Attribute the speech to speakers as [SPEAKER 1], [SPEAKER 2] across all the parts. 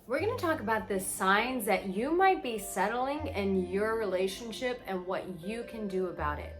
[SPEAKER 1] We're going to talk about the signs that you might be settling in your relationship and what you can do about it.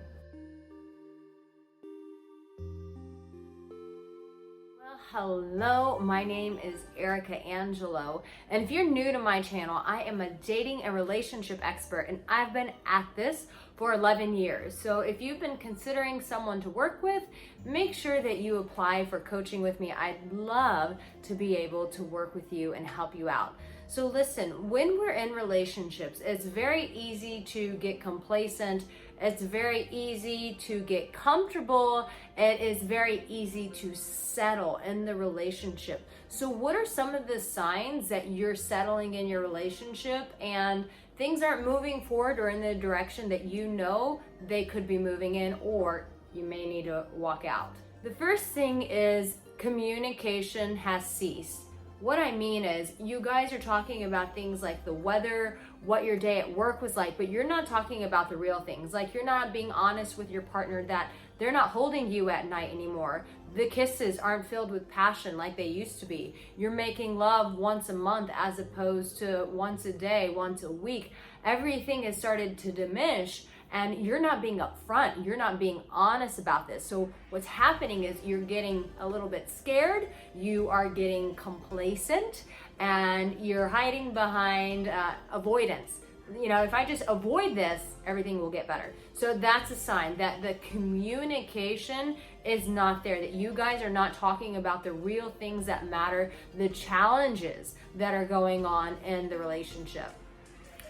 [SPEAKER 1] Well, hello, my name is Arica Angelo, and if you're new to my channel, I am a dating and relationship expert, and I've been at this for 11 years. So if you've been considering someone to work with, make sure that you apply for coaching with me. I'd love to be able to work with you and help you out. So listen, when we're in relationships, it's very easy to get complacent. It's very easy to get comfortable. It is very easy to settle in the relationship. So what are some of the signs that you're settling in your relationship and things aren't moving forward or in the direction that you know they could be moving in, or you may need to walk out? The first thing is communication has ceased. What I mean is you guys are talking about things like the weather, what your day at work was like, but you're not talking about the real things. Like you're not being honest with your partner that they're not holding you at night anymore. The kisses aren't filled with passion like they used to be. You're making love once a month as opposed to once a day, once a week. Everything has started to diminish, and you're not being upfront. You're not being honest about this. So what's happening is you're getting a little bit scared. You are getting complacent, and you're hiding behind avoidance. You know, if I just avoid this, everything will get better. So that's a sign that the communication is not there, that you guys are not talking about the real things that matter, the challenges that are going on in the relationship.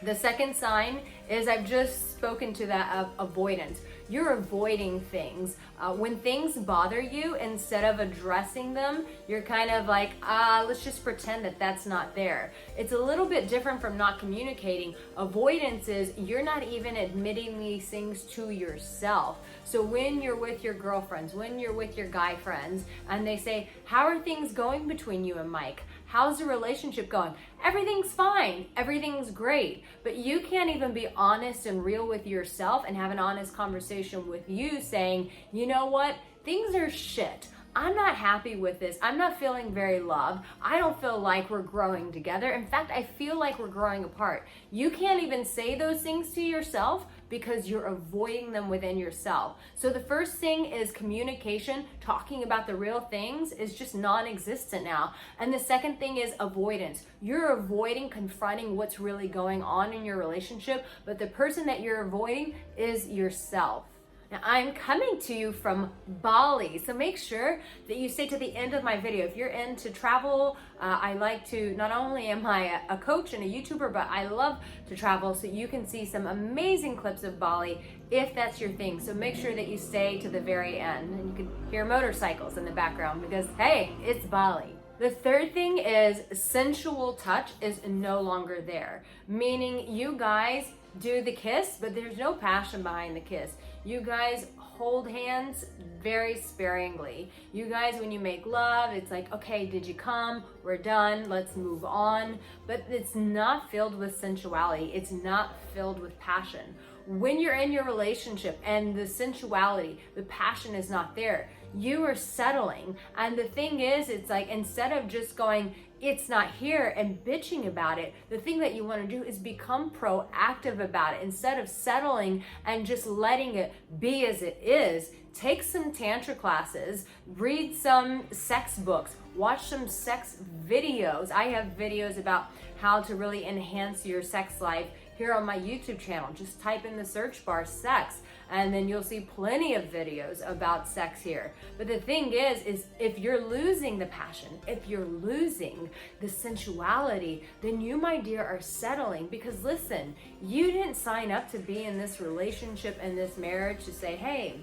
[SPEAKER 1] The second sign is I've just spoken to that of avoidance. You're avoiding things. When things bother you, instead of addressing them, you're kind of like, let's just pretend that that's not there. It's a little bit different from not communicating. Avoidance is you're not even admitting these things to yourself. So when you're with your girlfriends, when you're with your guy friends, and they say, how are things going between you and Mike? How's the relationship going? Everything's fine. Everything's great. But you can't even be honest and real with yourself and have an honest conversation with you saying, you know what? Things are shit. I'm not happy with this. I'm not feeling very loved. I don't feel like we're growing together. In fact, I feel like we're growing apart. You can't even say those things to yourself because you're avoiding them within yourself. So the first thing is communication. Talking about the real things is just non-existent now. And the second thing is avoidance. You're avoiding confronting what's really going on in your relationship, but the person that you're avoiding is yourself. Now, I'm coming to you from Bali, so make sure that you stay to the end of my video. If you're into travel, I like to, not only am I a coach and a YouTuber, but I love to travel, so you can see some amazing clips of Bali if that's your thing. So make sure that you stay to the very end, and you can hear motorcycles in the background because, hey, it's Bali. The third thing is sensual touch is no longer there, meaning you guys do the kiss, but there's no passion behind the kiss. You guys hold hands very sparingly. You guys, when you make love, it's like, okay, did you come? We're done, let's move on. But it's not filled with sensuality. It's not filled with passion. When you're in your relationship and the sensuality, the passion is not there, you are settling. And the thing is, it's like, instead of just going, it's not here, and bitching about it, the thing that you want to do is become proactive about it. Instead of settling and just letting it be as it is, take some tantra classes, read some sex books, watch some sex videos. I have videos about how to really enhance your sex life here on my YouTube channel. Just type in the search bar sex, and then you'll see plenty of videos about sex here. But the thing is if you're losing the passion, if you're losing the sensuality, then you, my dear, are settling. Because listen, you didn't sign up to be in this relationship and this marriage to say, hey,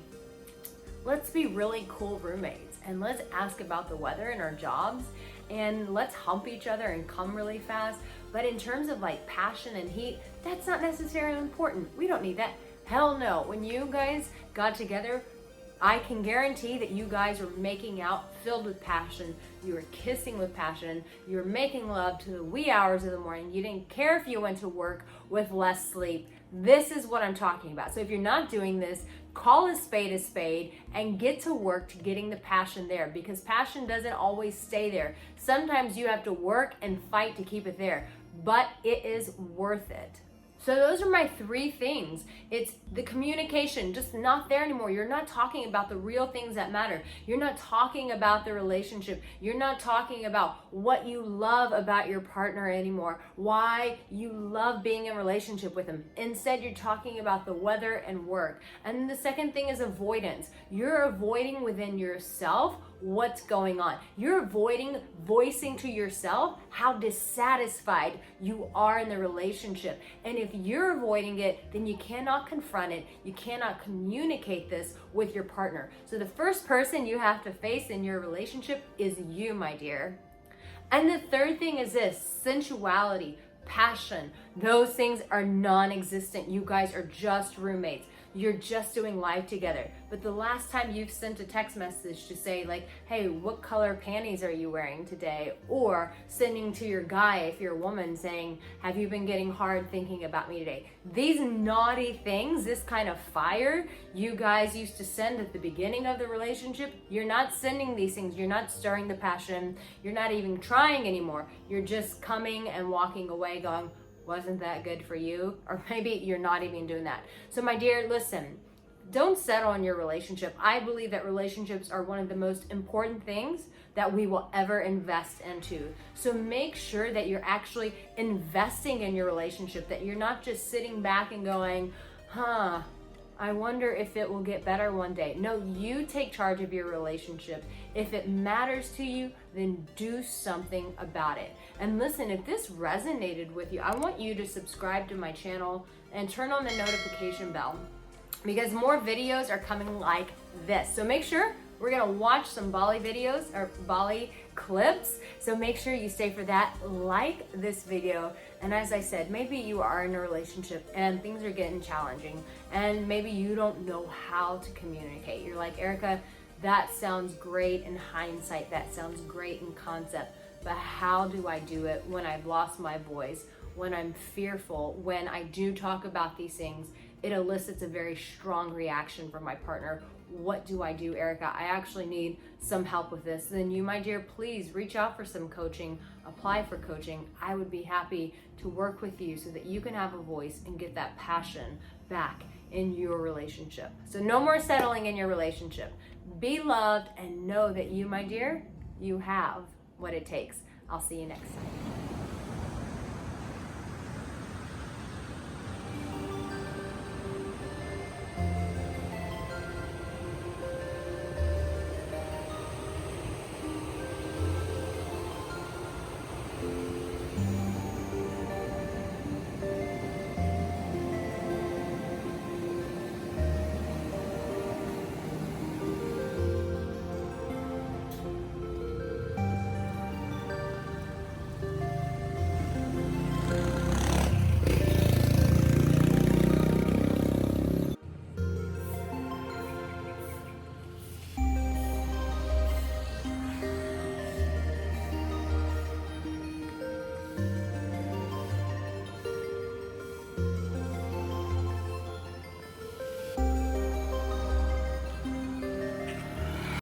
[SPEAKER 1] let's be really cool roommates, and let's ask about the weather and our jobs, and let's hump each other and come really fast. But in terms of like passion and heat, that's not necessarily important. We don't need that. Hell no. When you guys got together, I can guarantee that you guys were making out filled with passion. You were kissing with passion. You were making love to the wee hours of the morning. You didn't care if you went to work with less sleep. This is what I'm talking about. So if you're not doing this, call a spade, and get to work to getting the passion there, because passion doesn't always stay there. Sometimes you have to work and fight to keep it there, but it is worth it. So those are my 3 things. It's the communication, just not there anymore. You're not talking about the real things that matter. You're not talking about the relationship. You're not talking about what you love about your partner anymore, why you love being in a relationship with them. Instead, you're talking about the weather and work. And the second thing is avoidance. You're avoiding within yourself what's going on. You're avoiding voicing to yourself how dissatisfied you are in the relationship. And if you're avoiding it, then you cannot confront it. You cannot communicate this with your partner. So the first person you have to face in your relationship is you, my dear. And the third thing is this: sensuality, passion. Those things are non-existent. You guys are just roommates. You're just doing life together. But the last time you've sent a text message to say like, hey, what color panties are you wearing today? Or sending to your guy, if you're a woman, saying, have you been getting hard thinking about me today? These naughty things, this kind of fire you guys used to send at the beginning of the relationship, you're not sending these things. You're not stirring the passion. You're not even trying anymore. You're just coming and walking away going, wasn't that good for you? Or maybe you're not even doing that. So my dear, listen, don't settle in your relationship. I believe that relationships are one of the most important things that we will ever invest into. So make sure that you're actually investing in your relationship, that you're not just sitting back and going, I wonder if it will get better one day. No, you take charge of your relationship. If it matters to you, then do something about it. And listen, if this resonated with you, I want you to subscribe to my channel and turn on the notification bell, because more videos are coming like this. So make sure we're gonna watch some Bali videos or Bali clips. So make sure you stay for that. Like this video. And as I said, maybe you are in a relationship and things are getting challenging, and maybe you don't know how to communicate. You're like, Arica, that sounds great in hindsight. That sounds great in concept. But how do I do it when I've lost my voice, when I'm fearful, when I do talk about these things, it elicits a very strong reaction from my partner. What do I do, Arica? I actually need some help with this. Then you, my dear, please reach out for some coaching, apply for coaching. I would be happy to work with you so that you can have a voice and get that passion back in your relationship. So no more settling in your relationship. Be loved and know that you, my dear, you have what it takes. I'll see you next time.